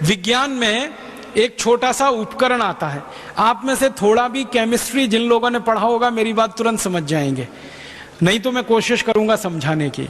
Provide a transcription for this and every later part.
विज्ञान में एक छोटा सा उपकरण आता है, आप में से थोड़ा भी केमिस्ट्री जिन लोगों ने पढ़ा होगा मेरी बात तुरंत समझ जाएंगे, नहीं तो मैं कोशिश करूंगा समझाने की।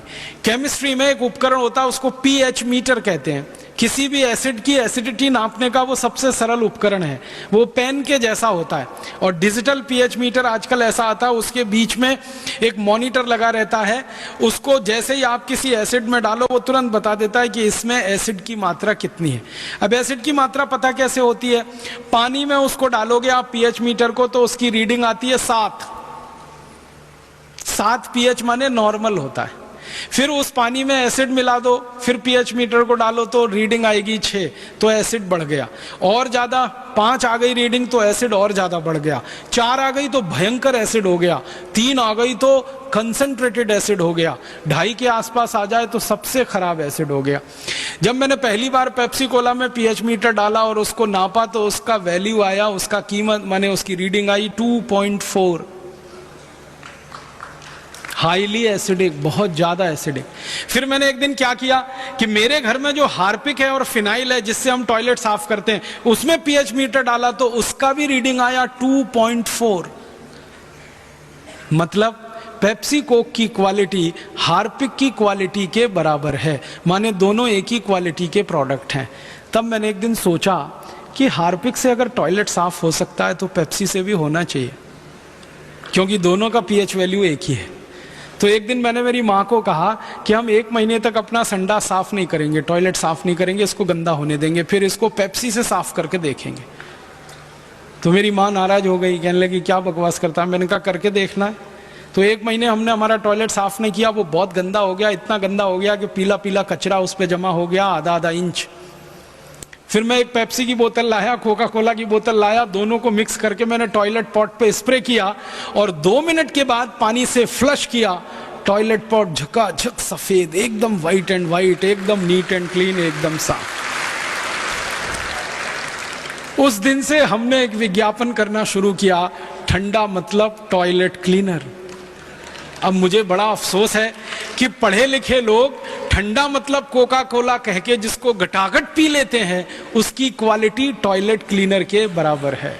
केमिस्ट्री में एक उपकरण होता है, उसको पीएच मीटर कहते हैं। किसी भी एसिड की एसिडिटी नापने का वो सबसे सरल उपकरण है, वो पेन के जैसा होता है। और डिजिटल पीएच मीटर आजकल ऐसा आता है, उसके बीच में एक मॉनिटर लगा रहता है, उसको जैसे ही आप किसी एसिड में डालो वो तुरंत बता देता है कि इसमें एसिड की मात्रा कितनी है। अब एसिड की मात्रा पता कैसे होती है? पानी में उसको डालोगे आप पीएच मीटर को तो उसकी रीडिंग आती है 7 पीएच माने नॉर्मल होता है। फिर उस पानी में एसिड मिला दो, फिर पीएच मीटर को डालो तो रीडिंग आएगी 6, तो एसिड बढ़ गया। और ज्यादा 5 आ गई रीडिंग तो एसिड और ज्यादा बढ़ गया। 4 आ गई तो भयंकर एसिड हो गया। 3 आ गई तो कंसंट्रेटेड एसिड हो गया। 2.5 के आसपास आ जाए तो सबसे खराब एसिड हो गया। जब मैंने पहली बार पेप्सी कोला में पीएच मीटर डाला और उसको नापा तो उसका वैल्यू आया, उसका कीमत माने उसकी रीडिंग आई 2.4। हाईली एसिडिक, बहुत ज्यादा एसिडिक। फिर मैंने एक दिन क्या किया कि मेरे घर में जो हार्पिक है और फिनाइल है जिससे हम टॉयलेट साफ करते हैं, उसमें पीएच मीटर डाला तो उसका भी रीडिंग आया 2.4। मतलब पेप्सी कोक की क्वालिटी हार्पिक की क्वालिटी के बराबर है, माने दोनों एक ही क्वालिटी के प्रोडक्ट हैं। तब मैंने एक दिन सोचा कि हार्पिक से अगर टॉयलेट साफ हो सकता है तो पेप्सी से भी होना चाहिए, क्योंकि दोनों का पीएच वैल्यू एक ही है। तो एक दिन मैंने मेरी माँ को कहा कि हम 1 महीने तक अपना संडा साफ नहीं करेंगे, टॉयलेट साफ नहीं करेंगे, इसको गंदा होने देंगे, फिर इसको पेप्सी से साफ करके देखेंगे। तो मेरी माँ नाराज हो गई, कहने लगी क्या बकवास करता है। मैंने कहा करके देखना है। तो 1 महीने हमने हमारा टॉयलेट साफ नहीं किया, वो बहुत गंदा हो गया, इतना गंदा हो गया कि पीला पीला कचरा उस पर जमा हो गया आधा इंच। फिर मैं एक पेप्सी की बोतल लाया, कोका कोला की बोतल लाया, दोनों को मिक्स करके मैंने टॉयलेट पॉट पे स्प्रे किया और 2 मिनट के बाद पानी से फ्लश किया। टॉयलेट पॉट झकाझक सफेद, एकदम व्हाइट एंड व्हाइट, एकदम नीट एंड क्लीन, एकदम साफ। उस दिन से हमने एक विज्ञापन करना शुरू किया, ठंडा मतलब टॉयलेट क्लीनर। अब मुझे बड़ा अफसोस है कि पढ़े लिखे लोग ठंडा मतलब कोका कोला कह के जिसको गटागट पी लेते हैं, उसकी क्वालिटी टॉयलेट क्लीनर के बराबर है।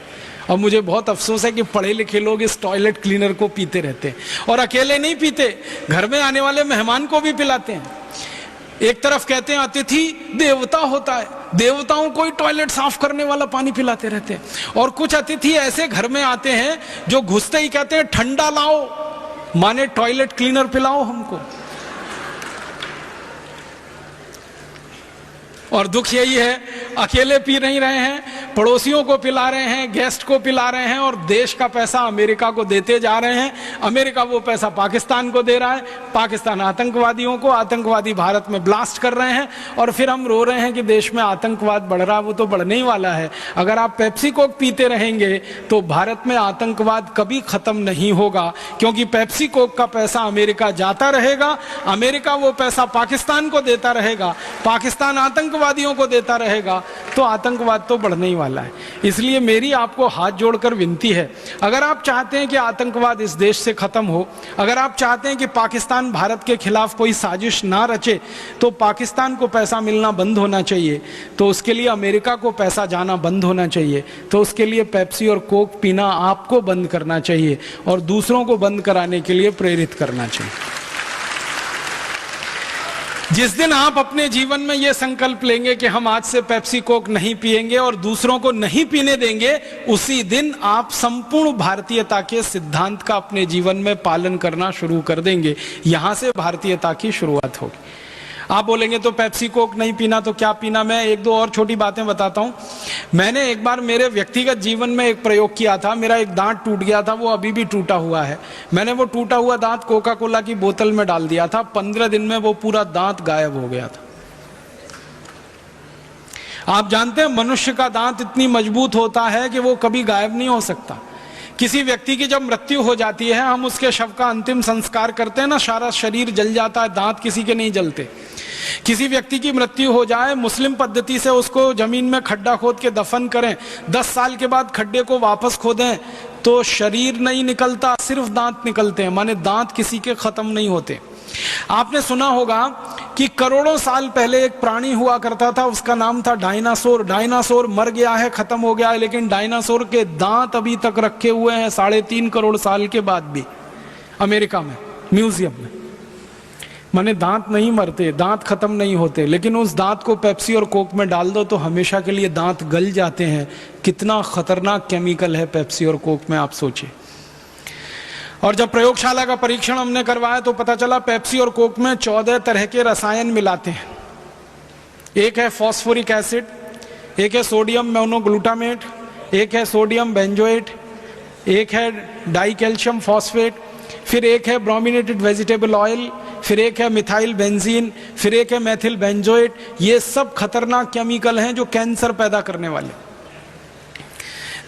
और मुझे बहुत अफसोस है कि पढ़े लिखे लोग इस टॉयलेट क्लीनर को पीते रहते हैं, और अकेले नहीं पीते, घर में आने वाले मेहमान को भी पिलाते हैं। एक तरफ कहते हैं अतिथि देवता होता है, देवताओं को ही टॉयलेट साफ करने वाला पानी पिलाते रहते हैं। और कुछ अतिथि ऐसे घर में आते हैं जो घुसते ही कहते हैं ठंडा लाओ, माने टॉयलेट क्लीनर पिलाओ हमको। और दुख यही है, अकेले पी नहीं रहे हैं, पड़ोसियों को पिला रहे हैं, गेस्ट को पिला रहे हैं, और देश का पैसा अमेरिका को देते जा रहे हैं। अमेरिका वो पैसा पाकिस्तान को दे रहा है, पाकिस्तान आतंकवादियों को, आतंकवादी भारत में ब्लास्ट कर रहे हैं, और फिर हम रो रहे हैं कि देश में आतंकवाद बढ़ रहा है। वो तो बढ़ने ही वाला है। अगर आप पेप्सी कोक पीते रहेंगे तो भारत में आतंकवाद कभी खत्म नहीं होगा, क्योंकि पेप्सी कोक का पैसा अमेरिका जाता रहेगा, अमेरिका वो पैसा पाकिस्तान को देता रहेगा, पाकिस्तान आतंकवादियों को देता रहेगा, तो आतंकवाद तो बढ़ने ही वाला है। इसलिए मेरी आपको हाथ जोड़कर विनती है, अगर आप चाहते हैं कि आतंकवाद इस देश से खत्म हो, अगर आप चाहते हैं कि पाकिस्तान भारत के खिलाफ कोई साजिश ना रचे, तो पाकिस्तान को पैसा मिलना बंद होना चाहिए, तो उसके लिए अमेरिका को पैसा जाना बंद होना चाहिए, तो उसके लिए पेप्सी और कोक पीना आपको बंद करना चाहिए और दूसरों को बंद कराने के लिए प्रेरित करना चाहिए। जिस दिन आप अपने जीवन में यह संकल्प लेंगे कि हम आज से पेप्सी कोक नहीं पिएंगे और दूसरों को नहीं पीने देंगे, उसी दिन आप संपूर्ण भारतीयता के सिद्धांत का अपने जीवन में पालन करना शुरू कर देंगे। यहां से भारतीयता की शुरुआत होगी। आप बोलेंगे तो पेप्सी कोक नहीं पीना तो क्या पीना? मैं 1-2 और छोटी बातें बताता हूं। मैंने एक बार मेरे व्यक्तिगत जीवन में एक प्रयोग किया था। मेरा एक दांत टूट गया था, वो अभी भी टूटा हुआ है। मैंने वो टूटा हुआ दांत कोका कोला की बोतल में डाल दिया था। 15 दिन में वो पूरा दांत गायब हो गया था। आप जानते हैं मनुष्य का दांत इतनी मजबूत होता है कि वो कभी गायब नहीं हो सकता। किसी व्यक्ति की जब मृत्यु हो जाती है, हम उसके शव का अंतिम संस्कार करते हैं ना, सारा शरीर जल जाता है, दांत किसी के नहीं जलते। किसी व्यक्ति की मृत्यु हो जाए, मुस्लिम पद्धति से उसको जमीन में खड्डा खोद के दफन करें, 10 साल के बाद खड्डे को वापस खोदें तो शरीर नहीं निकलता, सिर्फ दांत निकलते हैं, माने दांत किसी के खत्म नहीं होते। आपने सुना होगा कि करोड़ों साल पहले एक प्राणी हुआ करता था, उसका नाम था डायनासोर। डायनासोर मर गया है, खत्म हो गया है, लेकिन डायनासोर के दांत अभी तक रखे हुए हैं 3.5 करोड़ साल के बाद भी अमेरिका में, म्यूजियम में। माने दांत नहीं मरते, दांत खत्म नहीं होते, लेकिन उस दांत को पेप्सी और कोक में डाल दो तो हमेशा के लिए दांत गल जाते हैं। कितना खतरनाक केमिकल है पेप्सी और कोक में, आप सोचिए। और जब प्रयोगशाला का परीक्षण हमने करवाया तो पता चला पेप्सी और कोक में 14 तरह के रसायन मिलाते हैं। एक है फॉस्फोरिक एसिड, एक है सोडियम मोनोग्लूटामेट, एक है सोडियम बेंजोएट, एक है डाई कैल्शियम फॉस्फेट, फिर एक है ब्रोमिनेटेड वेजिटेबल ऑयल, फिर एक है मिथाइल बेंजीन, फिर एक है मेथिल बेंजोएट। ये सब खतरनाक केमिकल हैं जो कैंसर पैदा करने वाले।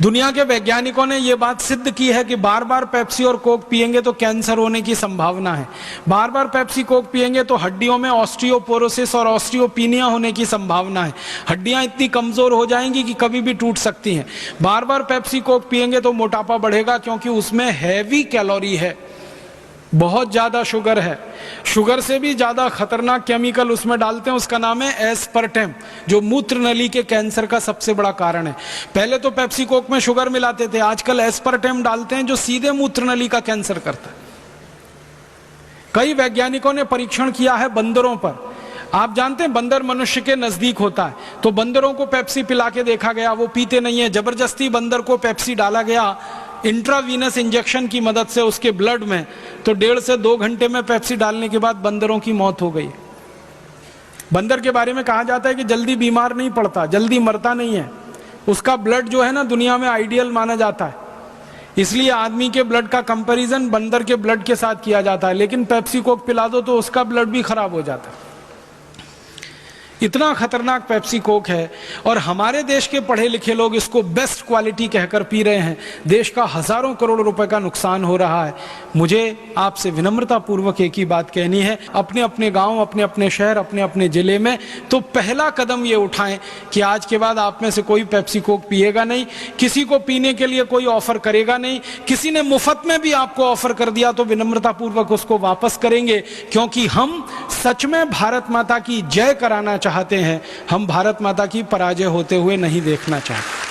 दुनिया के वैज्ञानिकों ने यह बात सिद्ध की है कि बार बार पेप्सी और कोक पिएंगे तो कैंसर होने की संभावना है। बार बार पेप्सी कोक पिएंगे तो हड्डियों में ऑस्टियोपोरोसिस और ऑस्टियोपीनिया होने की संभावना है। हड्डियां इतनी कमजोर हो जाएंगी कि कभी भी टूट सकती हैं। बार बार पेप्सी कोक पिएंगे तो मोटापा बढ़ेगा, क्योंकि उसमें हैवी कैलोरी है, बहुत ज्यादा शुगर है। शुगर से भी ज्यादा खतरनाक केमिकल उसमें डालते हैं, उसका नाम है एस्पर्टेम, जो मूत्र नली के कैंसर का सबसे बड़ा कारण है। पहले तो पेप्सी कोक में शुगर मिलाते थे, आजकल एस्पर्टेम डालते हैं जो सीधे मूत्र नली का कैंसर करता है। कई वैज्ञानिकों ने परीक्षण किया है बंदरों पर। आप जानते हैं बंदर मनुष्य के नजदीक होता है, तो बंदरों को पेप्सी पिला के देखा गया, वो पीते नहीं है। जबरदस्ती बंदर को पेप्सी डाला गया इंट्रावीनस इंजेक्शन की मदद से उसके ब्लड में, तो 1.5 से 2 घंटे में पेप्सी डालने के बाद बंदरों की मौत हो गई। बंदर के बारे में कहा जाता है कि जल्दी बीमार नहीं पड़ता, जल्दी मरता नहीं है। उसका ब्लड जो है ना दुनिया में आइडियल माना जाता है, इसलिए आदमी के ब्लड का कंपैरिजन बंदर के ब्लड के साथ किया जाता है। लेकिन पेप्सी कोक पिला दो तो उसका ब्लड भी खराब हो जाता है। इतना खतरनाक पेप्सी कोक है, और हमारे देश के पढ़े लिखे लोग इसको बेस्ट क्वालिटी कहकर पी रहे हैं। देश का हजारों करोड़ रुपए का नुकसान हो रहा है। मुझे आपसे विनम्रता पूर्वक एक ही बात कहनी है, अपने अपने गांव, अपने अपने शहर, अपने अपने जिले में तो पहला कदम ये उठाएं कि आज के बाद आप में से कोई पेप्सी कोक पिएगा नहीं, किसी को पीने के लिए कोई ऑफर करेगा नहीं। किसी ने मुफ्त में भी आपको ऑफर कर दिया तो विनम्रता पूर्वक उसको वापस करेंगे, क्योंकि हम सच में भारत माता की जय कराना चाहते हैं। हम भारत माता की पराजय होते हुए नहीं देखना चाहते।